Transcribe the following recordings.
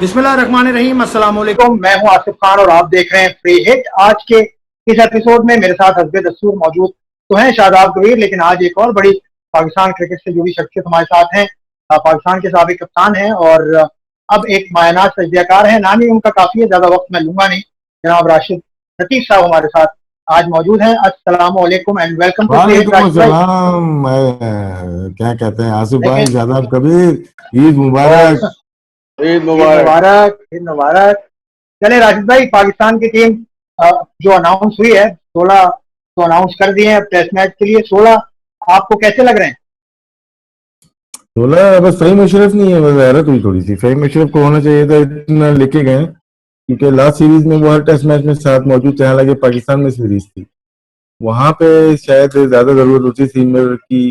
बिस्मिल्लाहिर्रहमानिर्रहीम, अस्सलाम वालेकुम। मैं हूं आसिफ खान और आप देख रहे हैं फ्री हिट। आज के इस एपिसोड में मेरे साथ हस्बे दस्तूर मौजूद तो हैं शादाब कबीर, लेकिन आज एक और बड़ी पाकिस्तान क्रिकेट से जुड़ी शख्सियत हमारे साथ हैं। पाकिस्तान के साबिक कप्तान हैं और अब एक मायनाज तजज़ियाकार हैं। नानी उनका काफी है, ज्यादा वक्त मैं लूंगा नहीं। जनाब राशिद लतीफ साहब हमारे साथ आज मौजूद हैं। अस्सलाम वालेकुम and welcome to free hit वालेकुम राशिद भाई। अस्सलाम। क्या कहते हैं आसिफ भाई, देखें शादाब कबीर, ईद मुबारक। और ईद ईद मुबारक। मुबारक, ईद मुबारक। चले राशिद भाई, पाकिस्तान की टीम जो अनाउंस हुई है, 16 तो अनाउंस कर दिए हैं टेस्ट मैच के लिए। 16 आपको कैसे लग रहे हैं? 16 बस फहीम अशरफ नहीं है, बस हैरत हुई थोड़ी सी। फहीम अशरफ को होना चाहिए था, इतना लेके गए क्योंकि लास्ट सीरीज में वो हर टेस्ट मैच में साथ मौजूद थे। हालांकि पाकिस्तान में सीरीज थी, वहां पे शायद ज्यादा जरूरत होती सीनियर की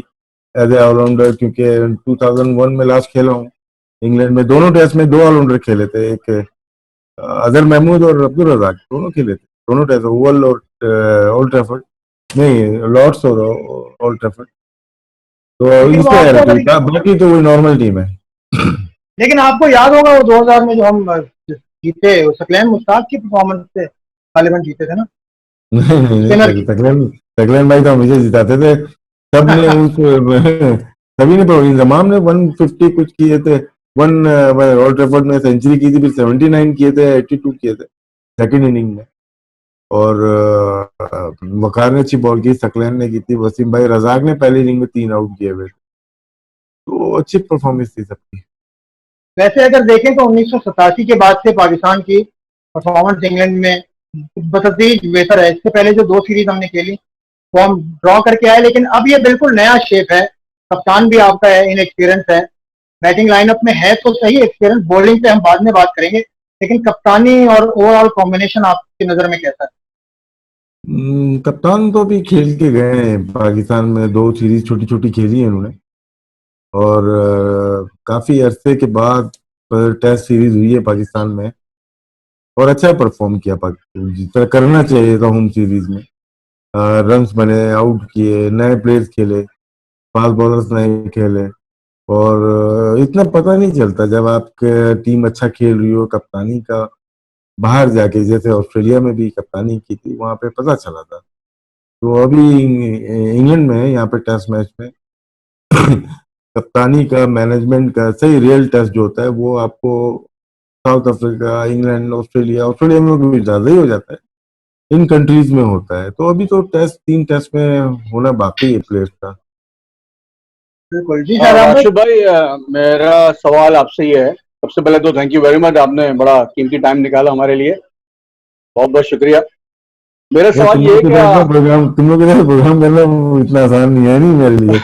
एज ए ऑलराउंडर, क्योंकि 2001 में लास्ट खेला हूँ इंग्लैंड में। दोनों टेस्ट में दो ऑलराउंडर खेले थे, एक अजहर महमूद और अब्दुल रजाक, दोनों खेले थे दोनों टेस्ट, ओवल और ओल्ड ट्रैफर्ड, नहीं लॉर्ड्स और ओल्ड ट्रैफर्ड। तो लेकिन इस वो पे आपको हैरत अगर हुई, बाकी तो वही नॉर्मल टीम है। लेकिन आपको याद होगा वो 2000 में जो हम जीते, वो सकलैन मुश्ताक की परफॉर्मेंस से गालिबन जीते थे ना, नहीं नहीं नहीं, स्पिनर की। तकरीबन तकरीबन भाई तो हमेशा जिताते थे। सबने उस सभी ने तो, इंजमाम ने 150 कुछ किए थे। वन ओल्ड ट्रैफर्ड में सेंचुरी की थी, फिर 79 किए थे, 82 किए थे सेकंड इनिंग में। और वकार ने अच्छी बॉल की, सकलैन ने की थी, वसीम भाई रजाक ने पहली इनिंग में 3 आउट किए हुए थे। तो अच्छी परफॉर्मेंस थी सबकी। वैसे अगर देखें तो 1987 के बाद से पाकिस्तान की परफॉर्मेंस इंग्लैंड में बतदरीज बेहतर है। इससे पहले जो 2 सीरीज हमने खेली वो हम ड्रॉ करके आए, लेकिन अब ये बिल्कुल नया शेप है। कप्तान भी आपका है, इन एक्सपीरियंस है, बैटिंग लाइनअप में है तो सही एक्सपीरियंस। बॉलिंग पे हम बाद में बात करेंगे, लेकिन कप्तानी और ओवरऑल कॉम्बिनेशन आपकी नजर में कैसा है? कप्तान तो अभी खेल के गए हैं पाकिस्तान में, 2 सीरीज छोटी छोटी खेली है उन्होंने। और काफी अरसे के बाद टेस्ट सीरीज हुई है पाकिस्तान में, और अच्छा परफॉर्म किया पाकिस्तान, जिस तरह करना चाहिए था होम सीरीज में। रन्स बने, आउट किए, नए प्लेयर्स खेले, फास्ट बॉलर्स नए खेले। और इतना पता नहीं चलता जब आपके टीम अच्छा खेल रही हो कप्तानी का। बाहर जाके जैसे ऑस्ट्रेलिया में भी कप्तानी की थी, वहां पे पता चला था। तो अभी इंग्लैंड में यहाँ पे टेस्ट मैच में कप्तानी का, मैनेजमेंट का सही रियल टेस्ट जो होता है वो आपको south Africa, England, Australia, Australia में भी ज्यादा ही हो जाता है, इन कंट्रीज में होता है। तो अभी तो टेस्ट 3 टेस्ट में होना बाकी है प्लेयर्स का। बिल्कुल जी शादाब भाई। राशिद भाई, मेरा सवाल आपसे ही है। सबसे पहले तो थैंक यू वेरी मच, आपने बड़ा कीमती टाइम निकाला हमारे लिए, बहुत बहुत शुक्रिया। मेरा यार सवाल ये है कि तुम लोग के साथ प्रोग्राम करना इतना आसान नहीं है, नहीं मेरे लिए।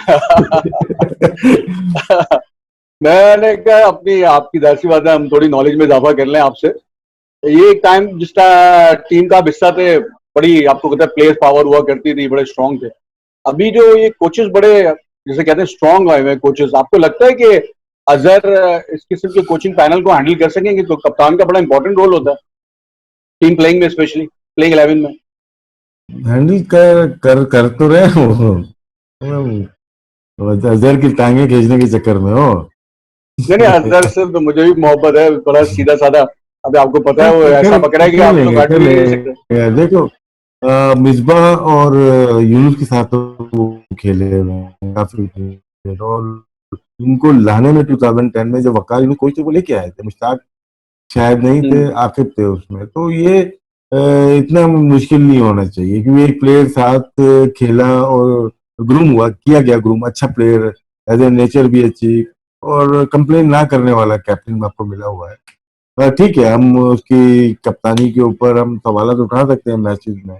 मैंने कहा अपनी आपकी जाहिर सी बात है, हम थोड़ी नॉलेज में इजाफा कर लें आपसे। ये एक टाइम जिस टीम का आप हिस्सा थे, बड़ी आपको पता है प्लेयर पावर हुआ करती थी, बड़े स्ट्रांग थे। अभी जो ये कोचेस बड़े जैसे कहते हैं स्ट्रांग आए हुए कोचेस, आपको लगता है कि अजहर इस किस्म के कोचिंग पैनल को हैंडल कर सकेंगे? तो कप्तान का बड़ा इंपॉर्टेंट रोल होता है टीम प्लेइंग में, स्पेशली प्लेइंग 11 में। हैंडल कर तो रहे हो, अजहर की टांगे खींचने के चक्कर में हो। नहीं नहीं, अजहर से तो मुझे भी मोहब्बत है, बड़ा सीधा साधा। अभी आपको पता हाँ, है वो ऐसा बकरा है कि कर आप तो लेंगे बैठ कर भी नहीं सकते। लेंगे। देखो, मिसबाह और यूनुस के साथ तो वो खेले हुए हैं, काफी खेले। और इनको लाने में 2010 में जब वकार इनको कोच थे, वो लेके आए थे, मुश्ताक शायद नहीं थे, हम्म। आकिब थे उसमें। तो ये इतना मुश्किल नहीं होना चाहिए, क्योंकि एक प्लेयर साथ खेला और ग्रूम हुआ, किया गया ग्रूम, अच्छा प्लेयर, एज ए नेचर भी अच्छी, और कंप्लेन ना करने वाला कैप्टन आपको मिला हुआ है। ठीक है, हम उसकी कप्तानी के ऊपर हम सवाल उठा सकते हैं मैचेस में,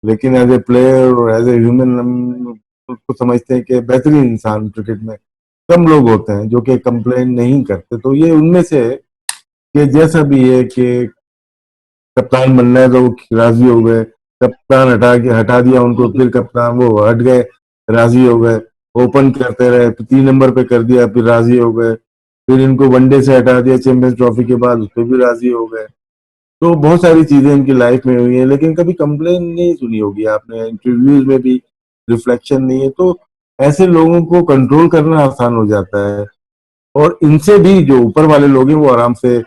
लेकिन एज ए प्लेयर और एज ए ह्यूमन हम उसको समझते हैं कि बेहतरीन इंसान क्रिकेट में कम लोग होते हैं जो कि कंप्लेन नहीं करते। तो ये उनमें से है कि जैसा भी है कि कप्तान बनना है तो वो राजी हो गए, कप्तान हटा दिया उनको, फिर कप्तान वो हट गए, राजी हो गए। ओपन करते रहे, फिर 3 नंबर पे कर दिया, फिर राजी हो गए। फिर इनको वनडे से हटा दिया चैंपियंस ट्रॉफी के बाद, उस पर भी राजी हो गए। तो बहुत सारी चीजें इनकी लाइफ में हुई हैं, लेकिन कभी कंप्लेन नहीं सुनी होगी आपने, इंटरव्यूज में भी रिफ्लेक्शन नहीं है। तो ऐसे लोगों को कंट्रोल करना आसान हो जाता है, और इनसे भी जो ऊपर वाले लोग हैं वो आराम से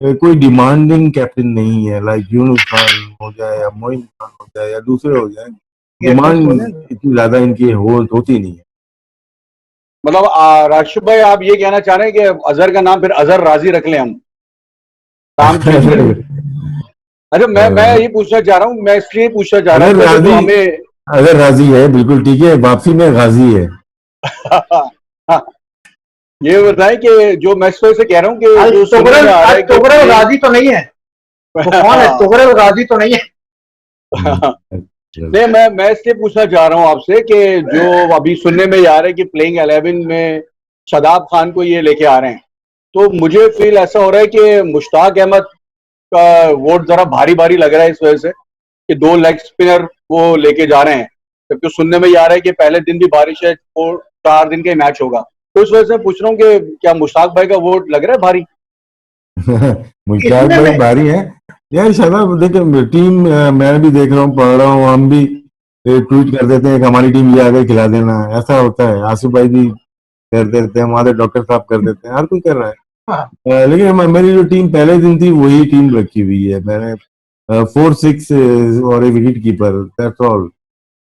कोई डिमांडिंग कैप्टन नहीं है, लाइक यूनुस खान हो जाए या मोइन खान हो जाए या दूसरे हो जाए, डिमांड इतनी ज्यादा इनकी होती नहीं है। मतलब राशिद भाई आप ये कहना चाह रहे हैं कि अजहर का नाम फिर अजहर राजी रख लें हम, काम ठीक है। अच्छा मैं ये पूछना चाह रहा हूँ, मैं इसलिए पूछना चाह रहा अगर हूँ जो राजी, हमें अगर राजी है बिल्कुल ठीक है, वापसी में गाजी है। ये बताएं कि जो मैं इस वजह से कह रहा हूँ कि जो सुनने में आ रहा है कि तोगरल गाजी तो नहीं है, वो कौन है? तोगरल गाजी तो नहीं है। नहीं, मैं इसलिए पूछना चाह रहा हूँ आपसे कि जो अभी सुनने में आ रहा है कि प्लेइंग 11 में शादाब खान को ये लेके आ रहे हैं, तो मुझे फील ऐसा हो रहा है कि मुश्ताक अहमद का वोट जरा भारी भारी लग रहा है इस वजह से कि 2 लेग स्पिनर वो लेके जा रहे हैं, जबकि सुनने में आ रहा है कि पहले दिन भी बारिश है, 4 दिन का ही मैच होगा। तो इस वजह से पूछ रहा हूँ कि क्या मुश्ताक भाई का वोट लग रहा है भारी? मुश्ताक भाई भारी है यार। शादाब देखिए टीम, मैं भी देख रहा हूँ, पढ़ रहा हूँ, हम भी ट्वीट कर देते हैं कि हमारी टीम ये आ गई खिला देना, ऐसा होता है। आसिफ भाई भी कर देते हैं, हमारे डॉक्टर साहब कर देते हैं, हर कोई कर रहा है। लेकिन मेरी जो टीम पहले दिन थी वही टीम रखी हुई है मैंने। 4-6 और एक विकेट कीपर, दैट्स ऑल।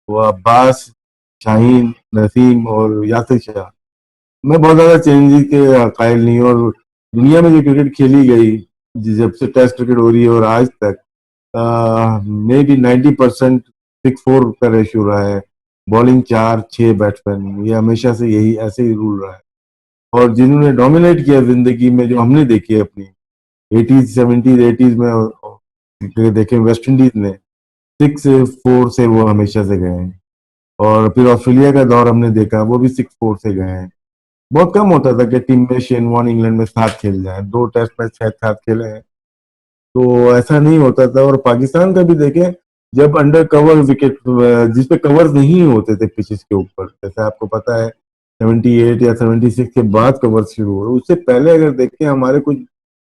वो अब्बास, शाहीन, नसीम और यासिर शाह। मैं बहुत ज्यादा चेंज के कायल नहीं हूँ। और दुनिया में जो क्रिकेट खेली गई, जब से टेस्ट क्रिकेट हो रही है और आज तक, मे बी 90% 6-4 का रेशियो रहा है। बॉलिंग 4-6 बैट्समैन, ये हमेशा से यही ऐसे ही रूल रहा है। और जिन्होंने डोमिनेट किया जिंदगी में, जो हमने देखी है अपनी 80s 70s 80s में, देखे वेस्ट इंडीज ने 6-4 से वो हमेशा से गए हैं। और फिर ऑस्ट्रेलिया का दौर हमने देखा, वो भी 6-4 से गए हैं। बहुत कम होता था कि टीम में शेन वॉर्न इंग्लैंड में साथ खेल जाए, 2 टेस्ट मैच शायद साथ खेले हैं, तो ऐसा नहीं होता था। और पाकिस्तान का भी देखें, जब अंडर कवर विकेट, जिसपे कवर नहीं होते थे पिचेस के ऊपर, जैसे आपको पता है 78 या 76 के बाद कवर शुरू हुए, उससे पहले अगर देखें हमारे कुछ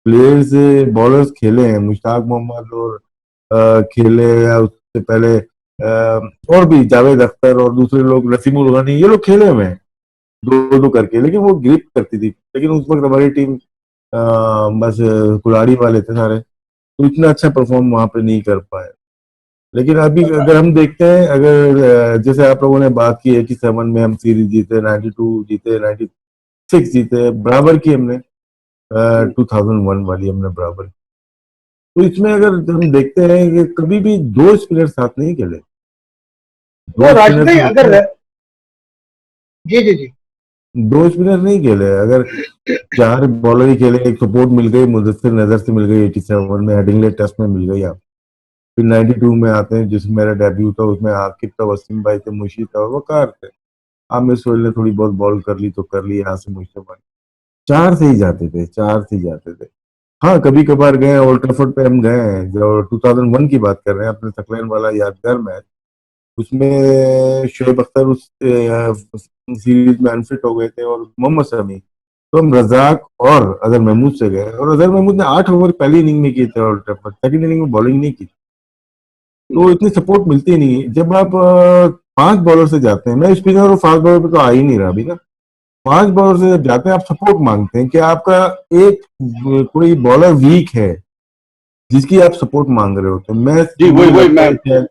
प्लेयर्स, बॉलर्स खेले हैं, मुश्ताक मोहम्मद और खेले, या उससे पहले और भी जावेद अख्तर और दूसरे लोग, रसीमुल गनी, ये लोग खेले हुए हैं 2-2 करके, लेकिन वो ग्रिप करती थी। लेकिन उस वक्त हमारी टीम बस कुल्हाड़ी वाले थे सारे, तो इतना अच्छा परफॉर्म वहां पे नहीं कर पाए। लेकिन अभी अगर हम देखते हैं, अगर जैसे आप लोगों ने बात की 87 में हम सीरीज जीते, 92 जीते, 96 जीते, बराबर की हमने 2001 वाली हमने बराबर की। तो इसमें अगर हम देखते हैं कि कभी भी 2 स्पिनर साथ नहीं खेले, तो 2 राशिद स्पिनर भाई से अगर, जी जी जी, 2 स्पिनर नहीं खेले। अगर 4 बॉलर ही खेले, एक सपोर्ट मिल गई, मुदस्सिर नजर से मिल गई 87 में, हेडिंगले टेस्ट में मिल गई आप। फिर 92 में आते हैं जिसमें मेरा डेब्यू था, उसमें आकिब था, वसीम भाई थे, मुशीद था और वकार थे। आमिर सोहेल ने थोड़ी बहुत बॉल कर ली तो कर ली, यहाँ से मुश्तबा 4 से ही जाते थे, 4 से ही जाते थे। हाँ कभी कभार गए, ओल्ड ट्रैफर्ड पे हम गए हैं, जो 2001 की बात कर रहे हैं, अपने सकलैन वाला यादगार मैच, उसमें शोएब अख्तर उस सीरीज में अनफिट हो गए थे और मोहम्मद शमी, तो हम रजाक और अजहर महमूद से गए, और अजहर महमूद ने 8 ओवर पहली इनिंग में किए थे ओल्ड ट्रैफर्ड, सेकंड इनिंग में बॉलिंग नहीं की। तो इतनी सपोर्ट मिलती नहीं है। जब आप 5 बॉलर से जाते हैं, मैं स्पिनर और फास्ट बॉलर पे तो आ ही नहीं रहा अभी ना, 5 बॉलर से जब जाते हैं आप सपोर्ट मांगते हैं कि आपका एक कोई बॉलर वीक है जिसकी आप सपोर्ट मांग रहे होते हैं। जी वही मैं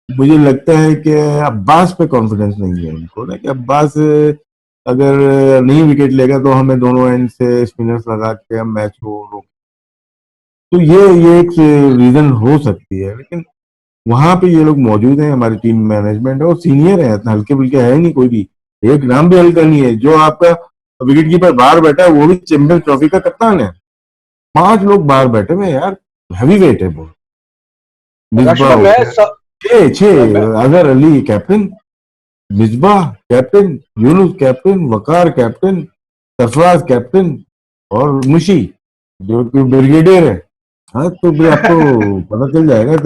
मुझे लगता है कि अब्बास पे कॉन्फिडेंस नहीं है इनको ना, कि अब्बास अगर नहीं विकेट लेगा तो हमें दोनों एंड से स्पिनर्स लगा के हम मैच को रोक, तो ये एक रीजन हो सकती है। लेकिन वहां पे ये लोग मौजूद हैं, हमारी टीम मैनेजमेंट है और सीनियर है, इतना हल्के फुल्के है नहीं कोई भी, एक नाम भी हल्का नहीं है। जो आपका विकेट कीपर बाहर बैठा है वो भी चैंपियंस ट्रॉफी का कप्तान है। 5 लोग बाहर बैठे हुए हैं यार, हैवी वेट है वो। राशिद मिसबा भाई हो गया, मैं 6 Azhar Ali captain, Misbah captain, Younis captain, Waqar captain, Sarfaraz captain और मुशी जो कि ब्रिगेडियर है। हाँ तो भी आपको पता चल जाएगा।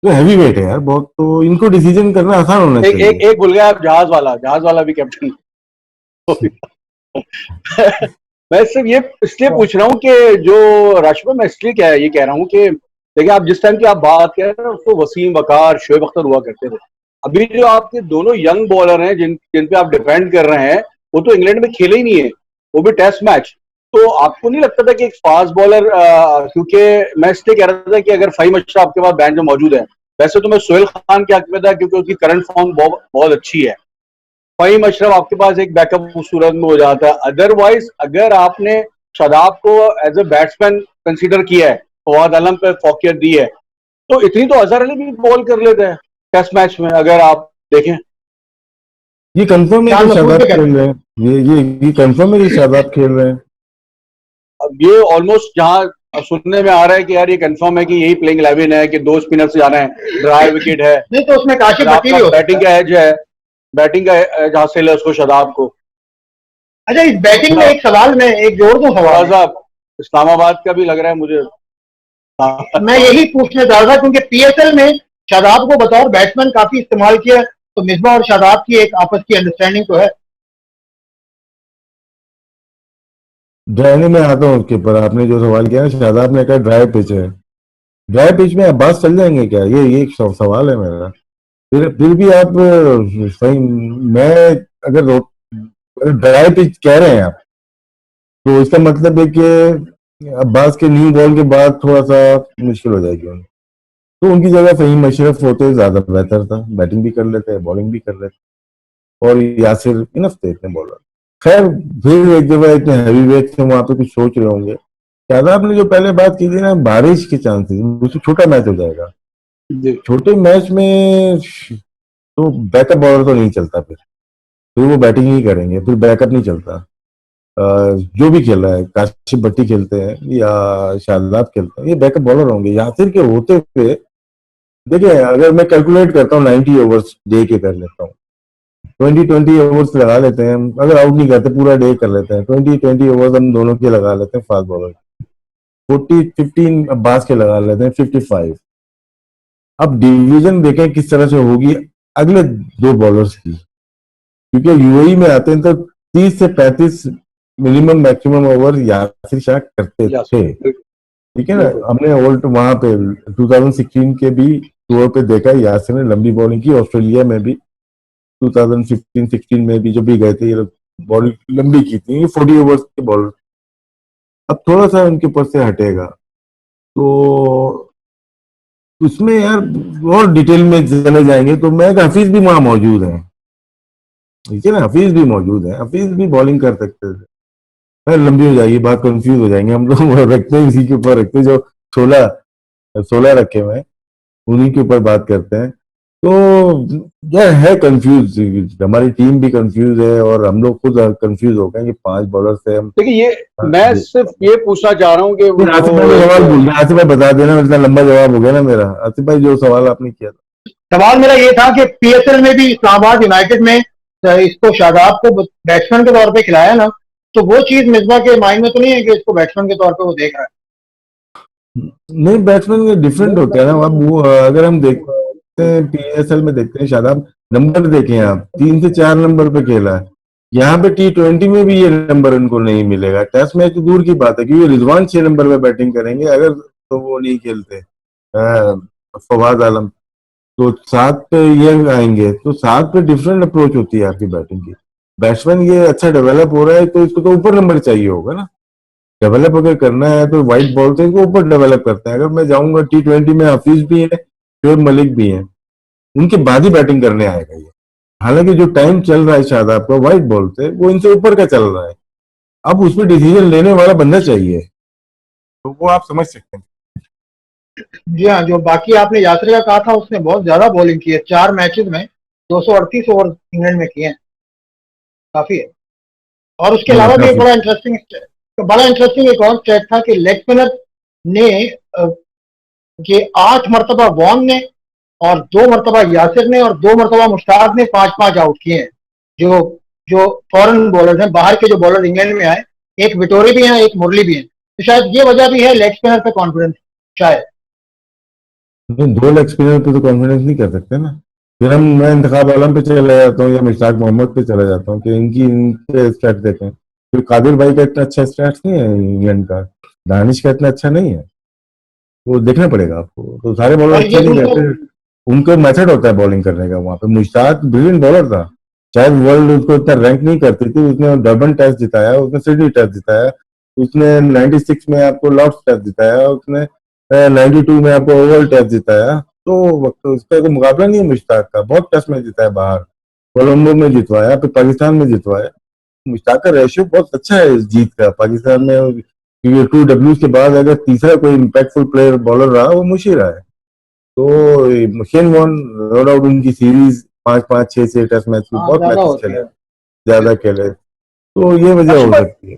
तो हैवी वेट है यार बहुत, तो इनको डिसीजन करना आसान होना एक चाहिए। एक एक भूल गया आप, जहाज वाला भी कैप्टन। मैं सिर्फ ये इसलिए पूछ रहा हूँ कि जो राशिद, मैं इसलिए क्या ये कह रहा हूँ कि देखिए आप जिस टाइम की आप बात कर रहे हैं तो वसीम, वकार, शोएब अख्तर हुआ करते थे। अभी जो आपके दोनों यंग बॉलर हैं जिन जिन पे आप डिपेंड कर रहे हैं, वो तो इंग्लैंड में खेले ही नहीं है, वो भी टेस्ट मैच। तो आपको नहीं लगता था कि एक फास्ट बॉलर, क्योंकि मैं इसलिए कह रहा था कि अगर फहीम अशरफ आपके पास बैंच में मौजूद है, वैसे तो मैं सोहेल खान के हक में था क्योंकि उसकी करंट फॉर्म बहुत अच्छी है। फहीम अशरफ आपके पास एक बैकअप उस सूरत में हो जाता है। अदरवाइज अगर आपने शादाब को एज ए बैट्समैन कंसीडर किया है, फवाद आलम पे फोकियत दी है, तो इतनी तो अजहर अली भी बॉल कर लेते हैं टेस्ट मैच में, अगर आप देखें। ये कंफर्म है शान कि मसूद शादाब भी खेल रहे हैं, ये कंफर्म है कि शादाब खेल रहे हैं। अब ये ऑलमोस्ट जहां सुनने में आ रहा है कि यार ये कंफर्म है कि यही प्लेइंग 11 है, कि 2 स्पिनर से जाना है, ड्राई विकेट है, नहीं तो उसमें काशिफ भट्टी भी हो सकता बैटिंग है। का एज है, बैटिंग का एज हासिल है उसको, शादाब को। अच्छा, इस बैटिंग में एक सवाल, मैं एक जोड़ दूं थोड़ा सवाल, सा इस्लामाबाद का भी लग रहा है मुझे। मैं यही पूछना चाह रहा था क्योंकि पीएसएल में शादाब को बतौर बैट्समैन काफी इस्तेमाल किया, तो मिसबा और शादाब की एक आपस की अंडरस्टैंडिंग तो है। ड्राइव में आता हूँ उसके ऊपर, आपने जो सवाल किया ना, शादाब ने कहा ड्राई पिच है, ड्राई पिच में अब्बास चल जाएंगे क्या, ये एक सवाल है मेरा। फिर भी आप सही, मैं अगर अगर ड्राई पिच कह रहे हैं आप, तो इसका मतलब है कि अब्बास के न्यू बॉल के बाद थोड़ा सा मुश्किल हो जाएगी उन्हें, तो उनकी जगह फहीम अशरफ होते ज्यादा बेहतर था, बैटिंग भी कर लेते, बॉलिंग भी कर लेते, और यासिर इनफ थे इतने बॉलर। खैर, फिर एक जगह इतने हैवी वेट थे, वहां पे कुछ सोच रहे होंगे। शादाब ने जो पहले बात की थी ना, बारिश के चांसेस, उससे छोटा मैच हो जाएगा, जी। छोटे मैच में तो बैकअप बॉलर तो नहीं चलता, फिर वो बैटिंग ही करेंगे, फिर बैकअप नहीं चलता। जो भी खेल रहा है, काशिफ भट्टी खेलते हैं या शादाब खेलते हैं, ये बैकअप बॉलर होंगे। यासिर के होते हुए देखिए, अगर मैं कैलकुलेट करता हूँ 90 ओवर्स डे के कर लेता हूँ, 20 ओवर्स लगा लेते हैं, अगर आउट नहीं करते पूरा डे कर लेते हैं, 20 ओवर्स हम दोनों के लगा लेते हैं, फास्ट बॉलर 15 अब्बास के लगा लेते हैं, 55। अब डिवीजन देखें किस तरह से होगी अगले 2 बॉलर्स की, क्योंकि यूएई में आते हैं तो 30 से 35 minimum maximum over Yasir Shah करते थे, ठीक है ना। हमने ओल्ड वहां पे 2016 के भी टूर पे देखा, यासिर ने लंबी बॉलिंग की, ऑस्ट्रेलिया में भी 2015-16 में भी जो भी गए थे, ये बॉलिंग लंबी की थी, 40 ओवर्स के बॉलर। अब थोड़ा सा उनके ऊपर से हटेगा, तो उसमें यार और डिटेल में चले जाएंगे तो मैं हफीज भी वहां मौजूद है, ठीक है ना, हफीज भी मौजूद है, हफीज भी बॉलिंग कर सकते थे। यार लंबी हो जाएगी बात, कंफ्यूज हो जाएंगे हम लोग रखते हैं इसी के ऊपर, रखते हैं जो 16 रखे हुए हैं उन्हीं के ऊपर बात करते हैं। तो यार है कंफ्यूज, हमारी टीम भी कंफ्यूज है और हम लोग खुद कंफ्यूज हो गए कि 5 बॉलर से हम। देखिए, ये मैं सिर्फ ये पूछना चाह रहा हूँ कि आसिफ भाई ने सवाल भूल गया, आसिफ भाई बता देना, इतना लंबा जवाब हो गया ना मेरा। आसिफ भाई जो सवाल आपने किया था, सवाल मेरा ये था कि पीएसएल में भी इस्लामाबाद यूनाइटेड में इसको शादाब को बैट्समैन के तौर पे खिलाया ना, तो वो चीज मिसबा के माइंड में तो नहीं है कि इसको बैट्समैन के तौर पे वो देख रहा है? नहीं, बैट्समैन डिफरेंट होते हैं ना। अब वो अगर हम देखते हैं पीएसएल में, देखते हैं शादाब, नंबर देखें आप, 3 से 4 नंबर पे खेला है। यहाँ पे T20 में भी ये नंबर उनको नहीं मिलेगा, टेस्ट मैच तो दूर की बात है, क्योंकि रिजवान 6 नंबर पे बैटिंग करेंगे अगर, तो वो नहीं खेलते फवाद आलम, तो 7 पे ये आएंगे, तो 7 पे डिफरेंट अप्रोच होती है आपकी बैटिंग की। बैट्समैन ये अच्छा डेवलप हो रहा है तो इसको तो ऊपर नंबर चाहिए होगा ना, डेवलप अगर करना है तो व्हाइट बॉल से इसको ऊपर डेवलप करते हैं। अगर मैं जाऊंगा T20 में, हफीज भी है, शोएब मलिक भी है, उनके बाद ही बैटिंग करने आएगा ये। हालांकि जो टाइम चल रहा है शादाब का व्हाइट बॉल से, वो इनसे ऊपर का चल रहा है, अब उसमें डिसीजन लेने वाला बंदा चाहिए, तो वो आप समझ सकते हैं। जी हाँ, जो बाकी आपने यात्रा का कहा था, उसने बहुत ज्यादा बॉलिंग की है, 4 मैचेस में 238 ओवर इंग्लैंड में किए हैं, काफी है। और उसके अलावा भी एक बड़ा इंटरेस्टिंग एक और स्टेट था कि लेग स्पिनर ने ये 8 मरतबा वॉन ने और 2 मरतबा यासिर ने और 2 मरतबा मुश्ताक ने 5-5 आउट किए हैं, जो जो फॉरेन बॉलर हैं, बाहर के जो बॉलर इंग्लैंड में आए, एक विटोरी भी है, एक मुरली भी है, तो शायद ये वजह भी है लेग स्पिनर पे कॉन्फिडेंस, शायद। नहीं, 2 लेग स्पिनर पे तो कॉन्फिडेंस नहीं कर सकते ना। फिर मैं इंतखाब आलम पे चला जाता हूँ या मुश्ताक मोहम्मद पे चला जाता हूँ कि इनके स्टैट देखें। फिर कादिर भाई का इतना अच्छा स्टैट्स नहीं है इंग्लैंड का, दानिश का इतना अच्छा नहीं है, वो देखना पड़ेगा आपको। तो सारे बॉलर और अच्छे ये नहीं उनको रहते, उनका मेथड होता है बॉलिंग करने का। वहां पे मुश्ताक ब्रिलियंट बॉलर था, शायद वर्ल्ड उसको इतना रैंक नहीं करती थी, उसने डर्बन टेस्ट जिताया, उसने सिडनी टेस्ट जिताया, उसने 96 में आपको लॉर्ड्स टेस्ट जिताया, उसने 92 में आपको ओवल टेस्ट जिताया। तो उसका कोई मुकाबला नहीं है मुश्ताक का। बहुत टेस्ट में जिताया बाहर, कोलंबो में जितवाया, फिर पाकिस्तान में जितवाया। मुश्ताक का रेशियो बहुत अच्छा है इस जीत का पाकिस्तान में, क्योंकि 2 डब्ल्यूज के बाद अगर तीसरा कोई इम्पैक्टफुल प्लेयर बॉलर रहा वो मुशीरा है। तो शेन वॉर्न नो डाउट उनकी सीरीज 5-5, 6 टेस्ट मैच में बहुत मैचेस खेले, ज्यादा खेले, तो ये वजह हो सकती है।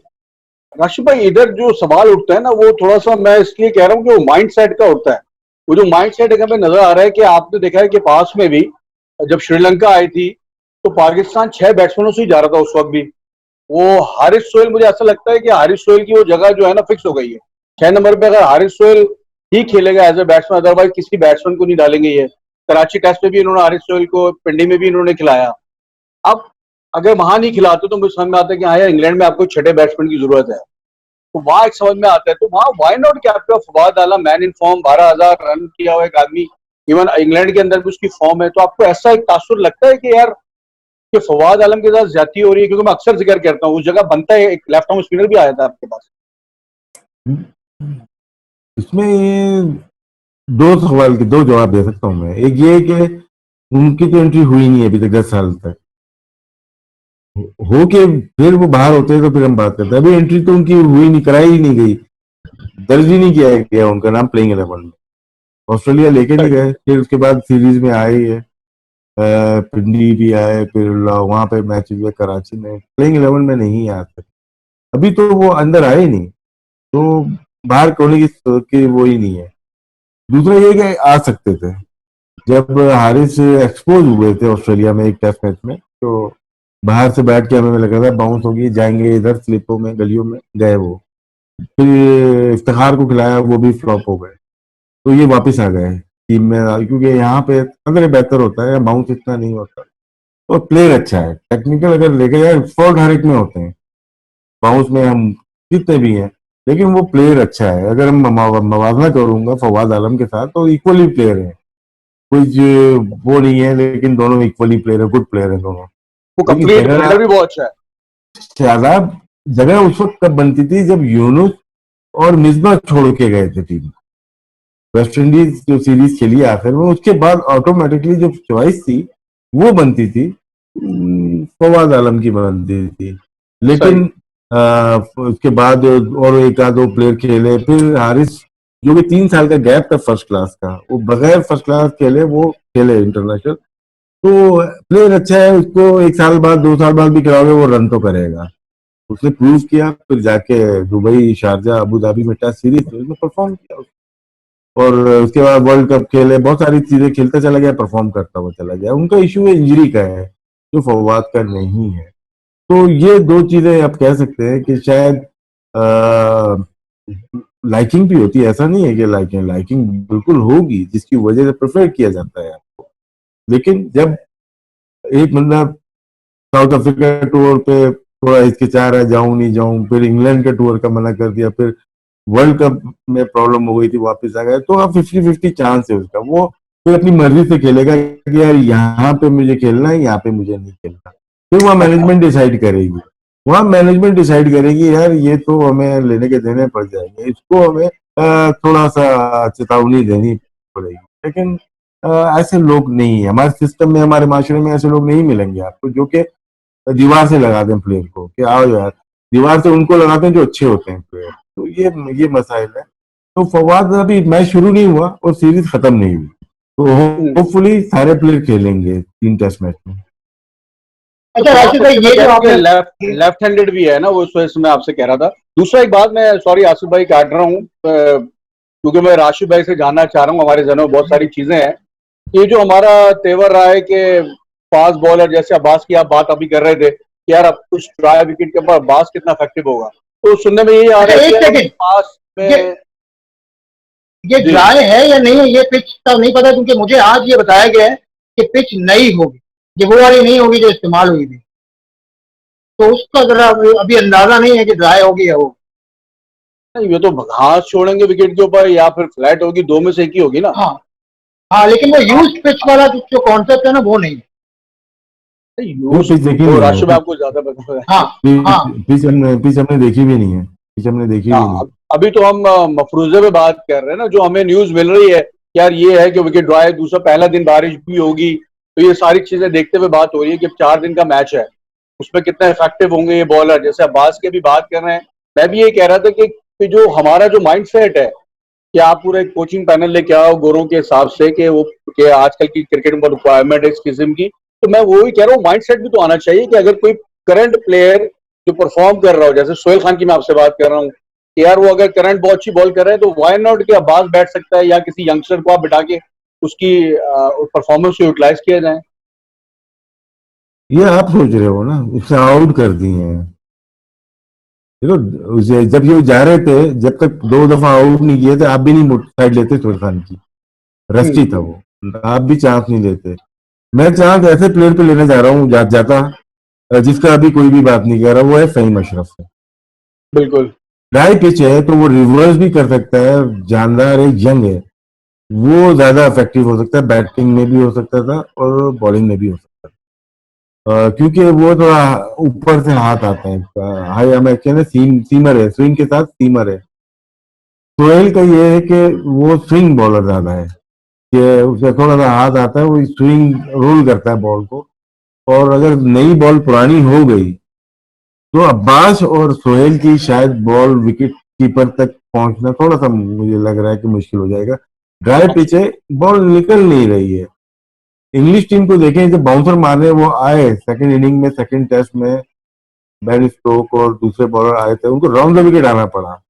राशिद भाई, इधर जो सवाल उठता है ना, वो थोड़ा सा मैं इसलिए कह रहा हूँ कि वो माइंड सेट का उठता है। वो जो माइंड सेट हमें नजर आ रहा है कि आपने देखा है कि पास में भी जब श्रीलंका आई थी तो पाकिस्तान 6 बैट्समैनों से ही जा रहा था उस वक्त भी। वो हारिस सोहेल, मुझे ऐसा लगता है कि हारिस सोहेल की वो जगह जो है ना फिक्स हो गई है 6 नंबर पे। अगर हारिस सोहेल ही खेलेगा एज ए बैट्समैन, अदरवाइज किसी बैट्समैन को नहीं डालेंगे ये। कराची टेस्ट में भी इन्होंने हारिस सोहेल को, पिंडी में भी इन्होंने खिलाया। अब अगर वहां नहीं खिलाते तो मुझे समझ में आता है कि हाँ यार, इंग्लैंड में आपको छठे बैट्समैन की जरूरत है, तो वहां एक समझ में आता है। तो वहां वाई नॉट कि आपका फवाद आलम मैन इन फॉर्म, 12,000 रन किया हुआ एक आदमी, इवन इंग्लैंड के अंदर भी उसकी फॉर्म है। तो आपको ऐसा एक तासुर लगता है कि यार कि फवाद आलम के साथ ज्यादती हो रही है? क्योंकि मैं अक्सर जिक्र करता हूँ उस जगह बनता है, एक लेफ्ट आर्म स्पिनर भी आया था आपके पास। इसमें ये दो सवाल के दो जवाब दे सकता हूँ मैं। एक ये कि उनकी तो एंट्री हुई नहीं है अभी तक 10 साल तक। हो के फिर वो बाहर होते हैं तो फिर हम बात करते हैं। अभी एंट्री तो उनकी हुई नहीं, कराई ही नहीं गई, दर्ज ही नहीं किया गया उनका नाम प्लेइंग 11 में। ऑस्ट्रेलिया लेके नहीं गए, फिर उसके बाद सीरीज में आए ही है, पिंडी भी आए, फिर वहां पे मैच हुए कराची में, प्लेइंग 11 में नहीं आ सकते अभी, तो वो अंदर आए ही नहीं, तो बाहर होने की वो ही नहीं है। दूसरा ये कि आ सकते थे, जब हारिस एक्सपोज हुए थे ऑस्ट्रेलिया में एक टेस्ट मैच में, तो बाहर से बैठ के हमें लगा था बाउंस होगी, जाएंगे इधर स्लिपों में गलियों में, गए वो। फिर इफ्तिखार को खिलाया, वो भी फ्लॉप हो गए, तो ये वापस आ गए टीम में, क्योंकि यहाँ पे अगर बेहतर होता है, बाउंस इतना नहीं होता और प्लेयर अच्छा है, टेक्निकल अगर लेके जाए, फॉल्ट हर एक में होते हैं, बाउंस में हम जितने भी हैं, लेकिन वो प्लेयर अच्छा है। अगर हम मवाजना करूंगा फवाद आलम के साथ तो इक्वली प्लेयर है, कोई वो नहीं है, लेकिन दोनों इक्वली प्लेयर है, गुड प्लेयर है दोनों। वो कंप्लीट फील्डर भी बहुत अच्छा है। शादाब जगह उस वक्त कब बनती थी जब यूनुस और मिसबा छोड़ के गए थे टीम। वेस्ट इंडीज जो सीरीज खेली आखिर में, उसके बाद ऑटोमेटिकली जो चॉइस थी वो बनती थी, फवाद आलम की बनती थी। लेकिन उसके बाद और एक आध दो प्लेयर खेले, फिर हारिस जो कि 3 साल का गैप था फर्स्ट क्लास का, वो बगैर फर्स्ट क्लास खेले, वो खेले इंटरनेशनल, तो प्लेयर अच्छा है, उसको 1 साल बाद 2 साल बाद भी खिलाओगे वो रन तो करेगा। उसने प्रूव किया, फिर जाके दुबई, शारजा, अबू धाबी में टेस्ट सीरीज उसने परफॉर्म किया, और उसके बाद वर्ल्ड कप खेले, बहुत सारी चीजें खेलता चला गया, परफॉर्म करता हुआ चला गया। उनका इशू है इंजरी का है, जो फवाद का नहीं है। तो ये दो चीजें आप कह सकते हैं कि शायद लाइकिंग भी होती है, ऐसा नहीं है कि लाइकिंग बिल्कुल होगी, जिसकी वजह से प्रेफर किया जाता है आपको। लेकिन जब एक बंदा साउथ अफ्रीका टूर पे थोड़ा हिचकिचा रहा है, जाऊं नहीं जाऊं, फिर इंग्लैंड के टूर का मना कर दिया, फिर वर्ल्ड कप में प्रॉब्लम हो गई थी, वापस आ गया, तो अब 50-50 चांस है उसका। वो फिर अपनी मर्जी से खेलेगा कि यार यहाँ पे मुझे खेलना है, यहाँ पे मुझे नहीं खेलना। फिर वहाँ मैनेजमेंट डिसाइड करेगी, यार ये तो हमें लेने के देने पड़ जाएंगे, इसको हमें थोड़ा सा चेतावनी देनी पड़ेगी। लेकिन ऐसे लोग नहीं है हमारे सिस्टम में, हमारे माशरे में ऐसे लोग नहीं मिलेंगे आपको जो कि दीवार से लगा दें प्लेयर को कि आओ यार, दीवार से उनको लगाते हैं जो अच्छे होते हैं प्लेयर। तो ये मसाइल है। तो फवाद अभी मैच शुरू नहीं हुआ और सीरीज खत्म नहीं हुई, तो होपफुली सारे प्लेयर खेलेंगे 3 टेस्ट मैच में। अच्छा राशिद भाई, ये जो आपने लेफ्ट हैंडेड भी है ना, वो इस वजह से मैं आपसे कह रहा था। दूसरा एक बात, मैं सॉरी आसिफ भाई काट रहा हूँ, क्योंकि मैं राशिद भाई से जानना चाह रहा हूँ, हमारे जहनों में बहुत सारी चीजें हैं। ये जो हमारा तेवर रहा है कि फास्ट बॉलर, जैसे अब्बास की आप बात अभी कर रहे थे कि यार अब कुछ ड्राई विकेट के ऊपर अब्बास कितना इफेक्टिव होगा, तो सुनने में यही आ रहा है कि पास में ये ड्राई है या नहीं है ये पिच का नहीं पता, क्योंकि मुझे आज ये बताया गया है कि पिच नई होगी, ये वो वाली नहीं होगी जो इस्तेमाल हुई थी, तो उसका जरा अभी अंदाजा नहीं है कि ड्राई होगी या वो। ये तो घास छोड़ेंगे विकेट के ऊपर या फिर फ्लैट होगी, दो में से एक ही होगी ना। हाँ हाँ, लेकिन वो यूज्ड पिच वाला जो कॉन्सेप्ट है ना, वो नहीं है। वो पिच देखी नहीं है, राशिद आपको ज्यादा पता है। हाँ हाँ, पिच हमने देखी भी नहीं है। पिच हमने देखी भी नहीं। अभी तो हम मफरूजे पे बात कर रहे हैं ना, जो हमें न्यूज मिल रही है कि यार ये है कि विकेट ड्रॉ है, दूसरा पहला दिन बारिश भी होगी, तो ये सारी चीजें देखते हुए बात हो रही है कि अब 4 दिन का मैच है, उसमें कितना इफेक्टिव होंगे ये बॉलर। जैसे अब्बास के भी बात कर रहे हैं, मैं भी ये कह रहा था कि जो हमारा जो माइंड सेट है कि आप पूरा एक कोचिंग पैनल लेके आओ गोरों के हिसाब से कि वो कि आजकल की क्रिकेट में रिक्वायरमेंट है इस किस्म की, तो मैं वो ही कह रहा हूँ माइंड सेट भी तो आना चाहिए कि अगर कोई करंट प्लेयर जो परफॉर्म कर रहा हो, जैसे सोहेल खान की मैं आपसे बात कर रहा हूँ कि यार वो अगर करंट बहुत अच्छी बॉल कर रहे हैं तो वाई नॉट कि अब्बास बैठ सकता है या किसी यंगस्टर को आप बिठा के उसकी परफॉर्मेंस को यूटिलाइज किया जाए। ये आप सोच रहे हो ना, उसने आउट कर दिए हैं। देखो जब ये जा रहे थे, जब तक 2 दफा आउट नहीं किए थे, आप भी नहीं साइड लेते सोहेल खान की। रस्टी था वो, आप भी चांस नहीं लेते। मैं चांस ऐसे प्लेयर पे लेने जा रहा हूँ जाता जिसका अभी कोई भी बात नहीं कर रहा, वो है फहीम अशरफ से। बिल्कुल ड्राई पिच है तो वो रिवर्स भी कर सकता है, जानदार है, यंग है, वो ज्यादा इफेक्टिव हो सकता है, बैटिंग में भी हो सकता था और बॉलिंग में भी हो सकता था। क्योंकि वो थोड़ा ऊपर से हाथ आता है, हाई हम कहते हैं सीमर है, स्विंग के साथ सीमर है। सोहेल का ये है कि वो स्विंग बॉलर ज्यादा है, कि उसे थोड़ा सा हाथ आता है, वो स्विंग रोल करता है बॉल को। और अगर नई बॉल पुरानी हो गई तो अब्बास और सोहेल की शायद बॉल विकेट कीपर तक पहुंचना थोड़ा सा मुझे लग रहा है कि मुश्किल हो जाएगा। ड्राई पिच है, बॉल निकल नहीं रही है। इंग्लिश टीम को देखें, जब बाउंसर मारने वो आए सेकंड इनिंग में, सेकंड टेस्ट में, बेन स्टोक और दूसरे बॉलर आए थे, उनको राउंड द विकेट आना पड़ा।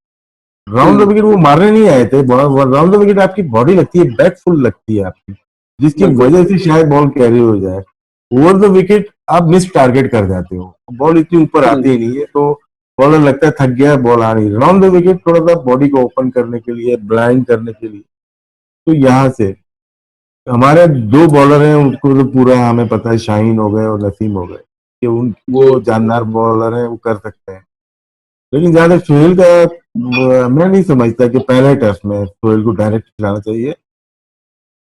राउंड द विकेट वो मारने नहीं आए थे, राउंड द विकेट आपकी बॉडी लगती है, बैक फुल लगती है आपकी, जिसकी बिल्कुल वजह से शायद बॉल कैरी हो जाए। ओवर द विकेट आप मिस टारगेट कर जाते हो, बॉल इतनी ऊपर आती ही नहीं है, तो बॉलर लगता है थक गया, बॉल आ रही। राउंड द विकेट थोड़ा सा बॉडी को ओपन करने के लिए, ब्लाइंड करने के लिए। तो यहाँ से हमारे 2 बॉलर हैं, उनको तो पूरा हमें पता है, शाहीन हो गए और नसीम हो गए, कि उन वो जानदार बॉलर हैं, वो कर सकते हैं। लेकिन जहां तक सोहेल का, मैं नहीं समझता कि पहले टेस्ट में सोहेल को डायरेक्ट खिलाना चाहिए।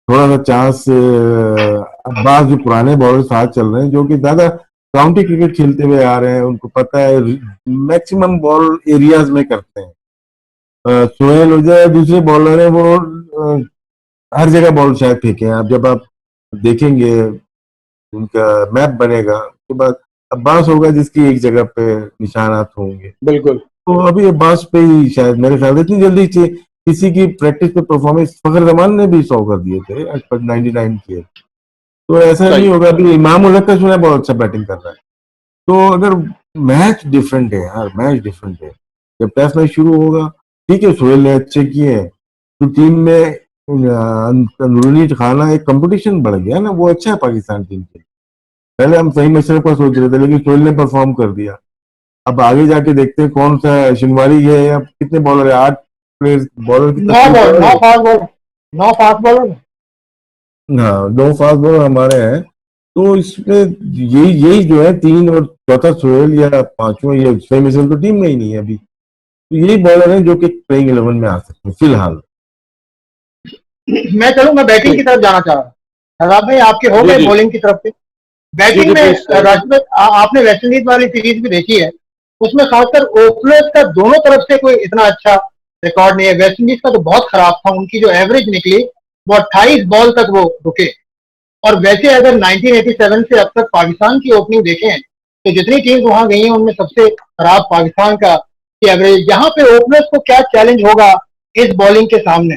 थोड़ा सा चांस अब्बास, जो पुराने बॉलर साथ चल रहे हैं, जो कि ज्यादा काउंटी क्रिकेट खेलते हुए आ रहे हैं, उनको पता है मैक्सिमम बॉल एरियाज में करते हैं। सोहेल हो जाए, दूसरे बॉलर है वो हर जगह बॉल शायद फेंके हैं। अब जब आप देखेंगे उनका मैप बनेगा उसके बाद अब्बास होगा जिसकी एक जगह पे निशानात होंगे। बिल्कुल तो अभी अब्बास पे ही शायद मेरे ख्याल से इतनी जल्दी किसी की प्रैक्टिस पे परफॉर्मेंस फखर जमान ने भी 100 कर दिए थे, 99 किए। तो ऐसा नहीं सही। होगा। अभी इमाम उल हक का सुना बहुत अच्छा बैटिंग कर रहा है। तो अगर मैच डिफरेंट है यार, मैच डिफरेंट है। जब टेस्ट मैच शुरू होगा, ठीक है, सोहेल ने अच्छे किए हैं, तो टीम में अंदरूनी खाना एक कंपटीशन बढ़ गया ना, वो अच्छा है पाकिस्तान टीम के लिए। पहले हम सही मशरफ का सोच रहे थे, लेकिन सोहेल ने परफॉर्म कर दिया। अब आगे जाके देखते हैं कौन सा शिनवारी है, अब कितने बॉलर है, 8 प्लेयर बॉलर की 9 फास्ट बॉलर। हाँ, 2 फास्ट बॉलर हमारे हैं। तो इसमें यही जो है, 3 और चौथा सोहेल या पांचवा, ये सही मिसल तो टीम में ही नहीं है अभी। तो यही बॉलर हैं जो कि प्लेइंग 11 में आ सकते हैं फिलहाल। मैं बैटिंग की तरफ जाना चाह रहा हूँ। शहजाद भाई, आपके हो गए बॉलिंग की तरफ से। बैटिंग में राष्ट्रपति, आपने वेस्ट इंडीज वाली सीरीज भी देखी है, उसमें खासकर ओपनर्स का दोनों तरफ से कोई इतना अच्छा रिकॉर्ड नहीं है। वेस्ट इंडीज का तो बहुत खराब था, उनकी जो एवरेज निकली वो 28 बॉल तक वो रुके। और वैसे अगर 1987 से अब तक पाकिस्तान की ओपनिंग देखें तो जितनी टीम्स वहां गई हैं उनमें सबसे खराब पाकिस्तान का की एवरेज। यहाँ पे ओपनर्स को क्या चैलेंज होगा इस बॉलिंग के सामने?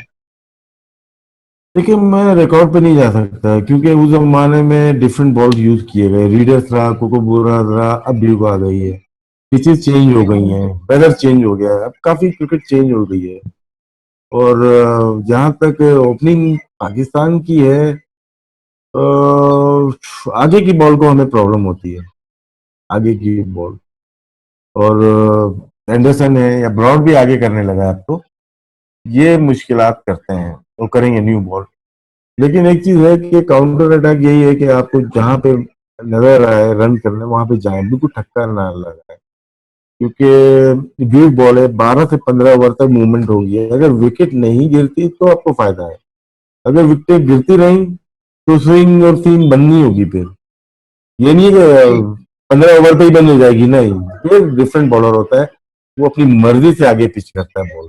देखिए, मैं रिकॉर्ड पे नहीं जा सकता, क्योंकि उस जमाने में डिफरेंट बॉल यूज किए गए, रीडर्स रहा, कोकोबोरा रहा, अब ड्यूक आ गई है, पिचेस चेंज हो गई हैं, वेदर चेंज हो गया है, अब काफी क्रिकेट चेंज हो गई है। और जहां तक ओपनिंग पाकिस्तान की है, आगे की बॉल को हमें प्रॉब्लम होती है, आगे की बॉल। और एंडरसन है या ब्रॉड भी आगे करने लगा है अब तो, ये मुश्किलात करते हैं, वो करेंगे न्यू बॉल। लेकिन एक चीज है कि काउंटर अटैक यही है कि आपको जहां पे नजर आए रन करने, वहां पे जाए, बिल्कुल ठक्का ना लगाए, क्योंकि वीक बॉल है, 12 से 15 ओवर तक मूवमेंट होगी। अगर विकेट नहीं गिरती तो आपको फायदा है, अगर विकेट गिरती रही तो स्विंग और सीम बननी होगी फिर। ये नहीं कि 15 ओवर पे ही बंद हो जाएगी, नहीं, ये डिफरेंट बॉलर होता है। वो अपनी मर्जी से आगे पिच करता है बॉल,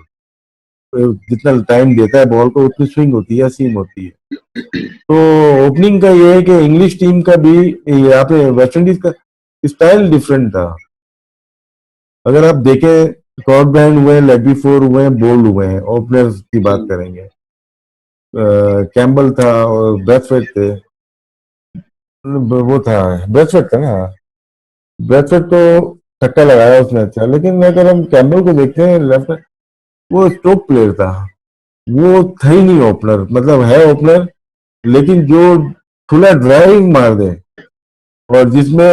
तो जितना टाइम देता है बॉल को उतनी स्विंग होती है, सीम होती है। तो ओपनिंग का ये है कि इंग्लिश टीम का भी यहाँ पे वेस्ट इंडीज का स्टाइल डिफरेंट था। अगर आप देखें, कॉर्डब्राइन हुए, लेगी फोर हुए, बोल्ड हुए हैं, ओपनर्स की बात करेंगे, कैम्बल था और ब्रैथवेट थे, वो था ब्रैथवेट था ना, ब्रैथवेट तो छक्का लगाया उसने अच्छा, लेकिन अगर हम कैम्बल को देखते हैं लेफ्ट, वो स्ट्रोक प्लेयर था, वो था ही नहीं ओपनर, मतलब है ओपनर लेकिन जो खुला ड्राइविंग मार दे, और जिसमें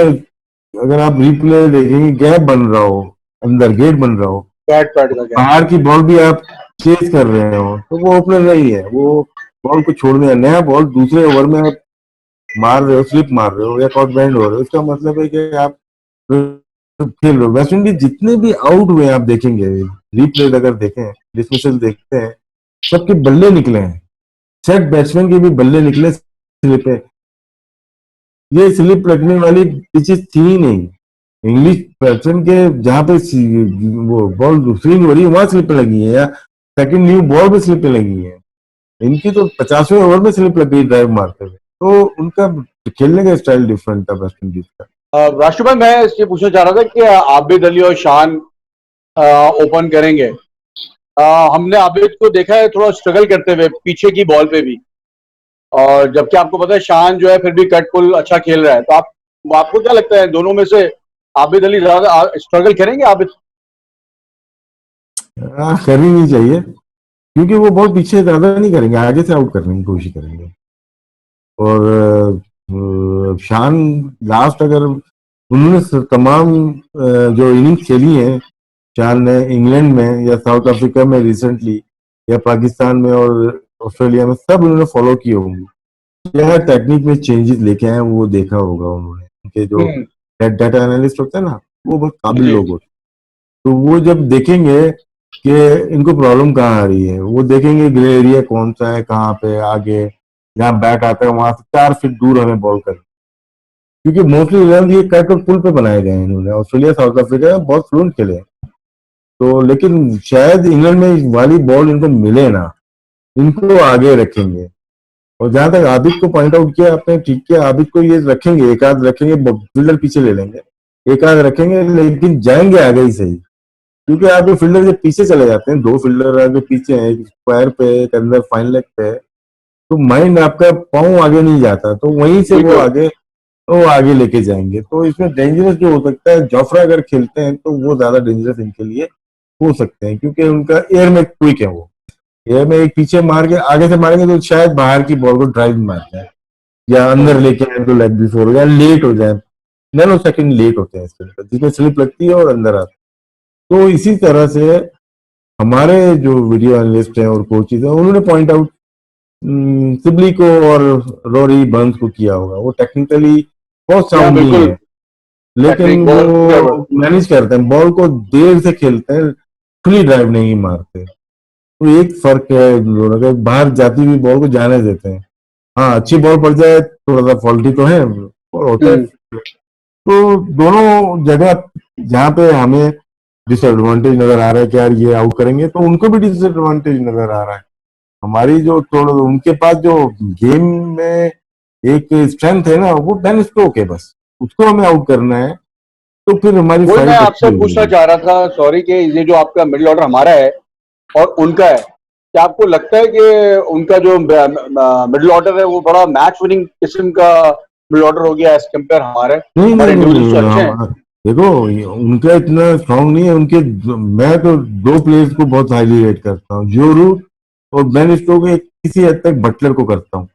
अगर आप रिप्ले देखेंगे गैप बन रहा हो, अंदर गेट बन रहा हो, पैट पैट का क्या? बाहर की बॉल भी आप चेज कर रहे हो, तो वो ओपनर नहीं है। वो बॉल को छोड़ने, नया बॉल दूसरे ओवर में आप मार रहे हो, स्लिप मार रहे हो या कॉट बैंड हो रहे हो, इसका मतलब है कि आप खेल रहे हो। वेस्ट इंडीज जितने भी आउट हुए आप देखेंगे, रिप्ले अगर देखें, डिसमिसल देखते हैं, सबके बल्ले निकले हैं, सेट बैट्समैन के भी बल्ले निकले स्लिप पे। ये स्लिप लगने वाली पिचेस थी ही नहीं। इंग्लिश बैट्समैन के जहां पे वो बॉल स्विंग हो रही है वहां स्लिप लगी है, या second new ball pay slip लगी है। इनकी तो 50वें ओवर में स्लिप लग गई ड्राइव मारते हुए। तो उनका खेलने का स्टाइल डिफरेंट था वेस्ट इंडीज का। राष्ट्रपति, मैं इसलिए पूछना चाह रहा था कि आबिद अली और शान ओपन करेंगे। हमने आबिद को देखा है थोड़ा स्ट्रगल करते हुए पीछे की बॉल पे भी, और जबकि आपको पता है शान जो है फिर भी कट पुल अच्छा खेल रहा है। तो आपको क्या लगता है दोनों में से आबिद अली ज्यादा स्ट्रगल करेंगे? आबिद करनी नहीं चाहिए, क्योंकि वो बहुत पीछे ज्यादा नहीं करेंगे, आगे से आउट करने की कोशिश करेंगे। और शान लास्ट, अगर उन्होंने तमाम जो इनिंग्स खेली है शान ने इंग्लैंड में या साउथ अफ्रीका में रिसेंटली, या पाकिस्तान में और ऑस्ट्रेलिया में, सब उन्होंने फॉलो किए होंगे। क्या टेक्निक में चेंजेस लेके आए वो देखा होगा उन्होंने। उनके जो डाटा एनालिस्ट होते हैं ना, वो बहुत काबिल जी लोग होते हैं। तो वो जब देखेंगे कि इनको प्रॉब्लम कहाँ आ रही है, वो देखेंगे ग्रे एरिया कौन सा है, कहाँ पे आगे जहाँ बैट आता है वहां से 4 फीट दूर हमें बॉल कर, क्योंकि मोस्टली रन ये कट और पुल पे बनाए गए हैं इन्होंने। ऑस्ट्रेलिया साउथ अफ्रीका में बहुत फ्लुएंट खेले हैं, तो लेकिन शायद इंग्लैंड में वाली बॉल इनको मिले ना, इनको आगे रखेंगे। और जहां तक आबिद को पॉइंट आउट किया आपने, ठीक किया, आबिद को ये रखेंगे, एक आध रखेंगे, फील्डर पीछे ले लेंगे, एक आध रखेंगे, लेकिन जाएंगे आगे ही सही। क्योंकि आगे फील्डर जब पीछे चले जाते हैं, 2 फील्डर आगे पीछे हैं, एक स्क्वायर पे एक अंदर फाइन लेग पे है, तो माइंड आपका पाँव आगे नहीं जाता, तो वहीं से बिल्कुल। वो आगे लेके जाएंगे। तो इसमें डेंजरस जो हो सकता है, जोफ्रा अगर खेलते हैं तो वो ज्यादा डेंजरस इनके लिए हो सकते हैं, क्योंकि उनका एयर में क्विक है, वो एयर में एक पीछे मार के आगे से मारेंगे तो शायद बाहर की बॉल को ड्राइव मार जाए, या अंदर लेके आए तो लेग बिफोर हो जाए, लेट हो जाए, नैनो सेकंड लेट होते हैं इसके अंदर, जिसमें स्लिप लगती है और अंदर आते हैं। तो इसी तरह से हमारे जो वीडियो एनालिस्ट हैं और कोचेज हैं, उन्होंने पॉइंट आउट सिबली को और रोरी बर्न्स को किया होगा। वो टेक्निकली बहुत हाँ साउंड नहीं बिल्कुल। है, लेकिन टेक्निक बहुत। वो मैनेज करते हैं, बॉल को देर से खेलते हैं, खुली ड्राइव नहीं मारते। तो एक फर्क है इन दोनों का, बाहर जाती हुई बॉल को जाने देते हैं। हाँ, अच्छी बॉल पड़ जाए थोड़ा सा फॉल्टी तो है और होता है। तो दोनों जगह जहाँ पे हमें डिसएडवांटेज नजर आ रहा है कि यार ये आउट करेंगे, तो उनको भी डिसएडवांटेज नजर आ रहा है। हमारी जो थोड़ा उनके पास जो गेम में एक स्ट्रेंथ है ना, वो बेन स्टोक है, बस उसको हमें आउट करना है, तो फिर हमारी वही मैं फाइट आपसे अच्छी पूछना होगी। चाह रहा था, सॉरी, कि ये जो आपका मिडिल ऑर्डर हमारा है और उनका है, क्या आपको लगता है कि उनका जो मिडिल ऑर्डर है वो बड़ा मैच विनिंग किस्म का मिडिल ऑर्डर हो गया एज कम्पेयर हमारे? नहीं नहीं हमारे नहीं इंडिविजुअल्स नहीं, तो अच्छे हैं। देखो उनका इतना स्ट्रांग नहीं है। मैं तो 2 प्लेयर्स को बहुत हाईली रेट करता हूँ, जो रूट और बेन स्टोक, किसी हद तक बटलर को करता हूँ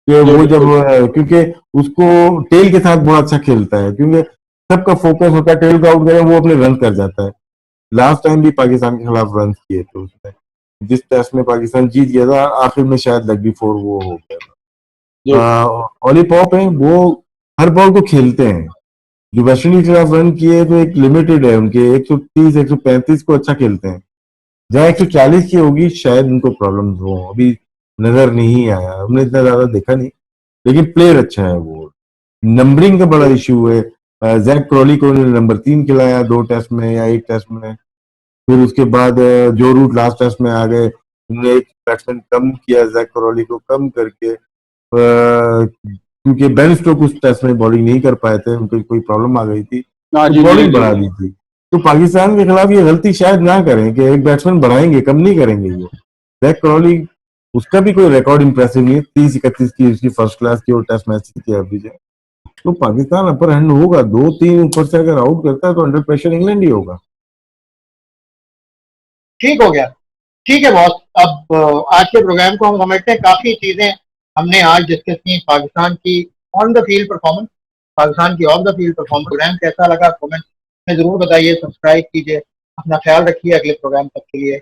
कि जी वो जब, बिल्कुल। क्योंकि उसको टेल के साथ बहुत अच्छा खेलता है, क्योंकि सबका फोकस होता है टेल को आउट करें, वो अपने रन कर जाता है। लास्ट टाइम भी पाकिस्तान के खिलाफ रन किए थे उसने, जिस टेस्ट में पाकिस्तान जीत गया था, आखिर में शायद लग बिफोर वो हो गया जी था। ओली पॉप है, वो हर बॉल को खेलते हैं। जो वेस्ट इंडीज के खिलाफ रन किए तो एक लिमिटेड है उनके, 130 135 को अच्छा खेलते हैं, जहाँ 140 की होगी शायद उनको प्रॉब्लम हो, अभी नजर नहीं आया, हमने इतना ज्यादा देखा नहीं, लेकिन प्लेयर अच्छा है वो। नंबरिंग का बड़ा इशू है, जैक क्रॉली को उन्होंने नंबर 3 खिलाया 2 टेस्ट में या 1 टेस्ट में, फिर उसके बाद जो रूट लास्ट टेस्ट में आ गए, उन्होंने एक बैट्समैन कम किया, जैक क्रॉली को कम करके, क्योंकि बेन स्टोक्स उस टेस्ट में बॉलिंग नहीं कर पाए थे, उनको कोई प्रॉब्लम आ गई थी, हाँ तो जी जी बॉलिंग जी बढ़ा दी थी। तो पाकिस्तान के खिलाफ ये गलती शायद ना करें कि एक बैट्समैन बढ़ाएंगे, कम नहीं करेंगे। ये जैक क्रॉली, उसका भी कोई रिकॉर्ड इंप्रेसिव नहीं है, 30-31 की उसकी फर्स्ट क्लास की और टेस्ट मैच की एवरेज है। तो पाकिस्तान अपर हैंड होगा, 2-3 ऊपर से अगर आउट करता है तो अंडर प्रेशर इंग्लैंड ही होगा। ठीक हो गया, ठीक है बॉस। अब आज के प्रोग्राम को हम समझते हैं, काफी चीजें हमने आज डिस्कस की पाकिस्तान की on the field performance, Pakistan की off the field performance. Program कैसा लगा कमेंट में जरूर बताइए, सब्सक्राइब कीजिए, अपना ख्याल रखिए, अगले प्रोग्राम तक के लिए।